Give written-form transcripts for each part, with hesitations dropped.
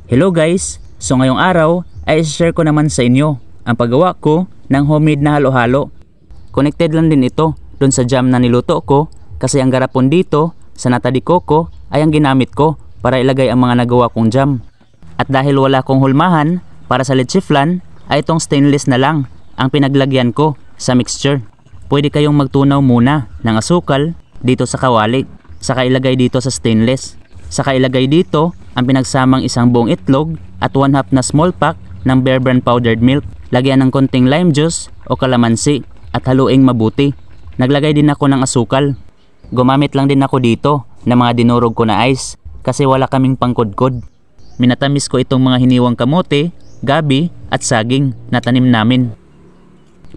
Hello guys! So ngayong araw ay share ko naman sa inyo ang paggawa ko ng homemade na halo-halo. Connected lang din ito dun sa jam na niluto ko kasi ang garapon dito sa nata de coco ay ang ginamit ko para ilagay ang mga nagawa kong jam. At dahil wala akong hulmahan para sa leche flan ay itong stainless na lang ang pinaglagyan ko sa mixture. Pwede kayong magtunaw muna ng asukal dito sa kawali, saka ilagay dito sa stainless. Saka ilagay dito ang pinagsamang isang buong itlog at 1/2 na small pack ng Bear Brand powdered milk. Lagyan ng konting lime juice o kalamansi at haluing mabuti. Naglagay din ako ng asukal. Gumamit lang din ako dito ng mga dinurog ko na ice kasi wala kaming pangkudkod. Minatamis ko itong mga hiniwang kamote, gabi at saging na tanim namin.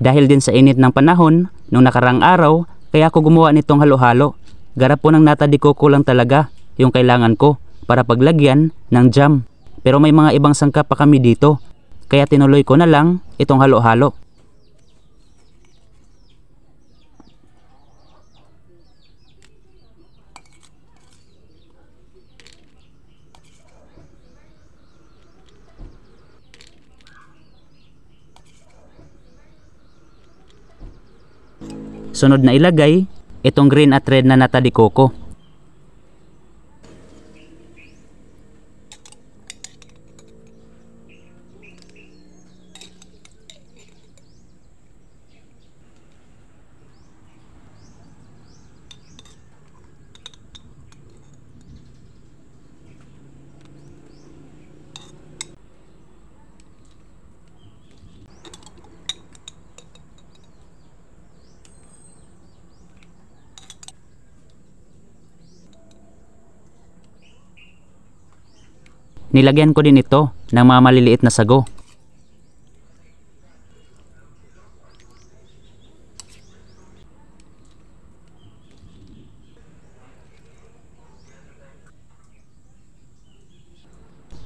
Dahil din sa init ng panahon nung nakarang araw, kaya ako gumawa nitong halo-halo. Garap po ng nata de coco lang talaga yung kailangan ko para paglagyan ng jam. Pero may mga ibang sangkap pa kami dito, kaya tinuloy ko na lang itong halo-halo. Sunod na ilagay itong green at red na nata de coco. Nilagyan ko din ito ng mga maliliit na sago.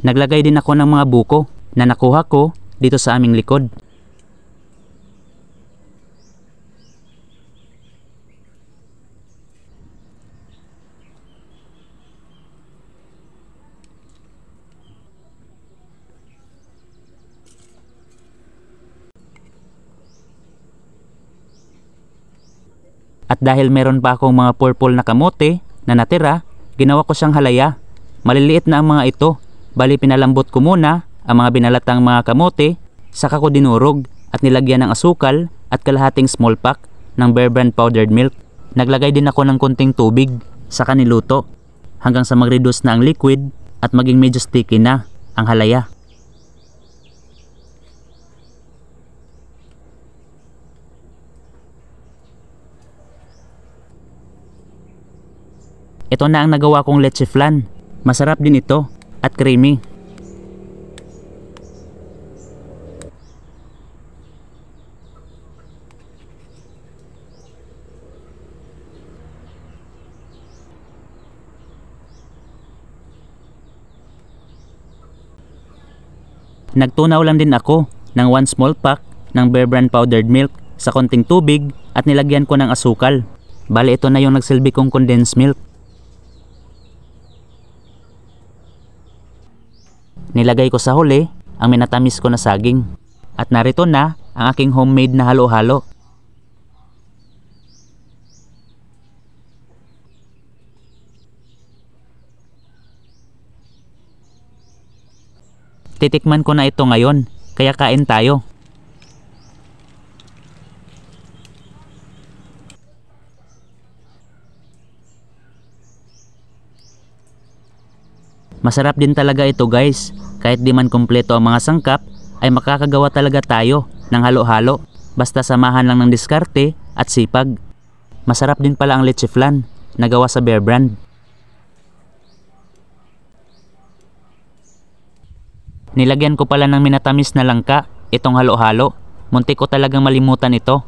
Naglagay din ako ng mga buko na nakuha ko dito sa aming likod. At dahil meron pa akong mga purple na kamote na natira, ginawa ko siyang halaya. Maliliit na ang mga ito, bali pinalambot ko muna ang mga binalatang mga kamote, saka ko dinurog at nilagyan ng asukal at kalahating small pack ng Bear Brand powdered milk. Naglagay din ako ng konting tubig, saka niluto hanggang sa mag-reduce na ang liquid at maging medyo sticky na ang halaya. Ito na ang nagawa kong leche flan. Masarap din ito at creamy. Nagtunaw lang din ako ng 1 small pack ng Bear Brand powdered milk sa konting tubig at nilagyan ko ng asukal. Bale ito na yung nagsilbi kong condensed milk. Nilagay ko sa huli ang minatamis ko na saging. At narito na ang aking homemade na halo-halo. Titikman ko na ito ngayon, kaya kain tayo. Masarap din talaga ito guys, kahit di man kumpleto ang mga sangkap ay makakagawa talaga tayo ng halo-halo basta samahan lang ng diskarte at sipag. Masarap din pala ang leche flan na gawa sa Bear Brand. Nilagyan ko pala ng minatamis na langka itong halo-halo, muntik ko talagang malimutan ito.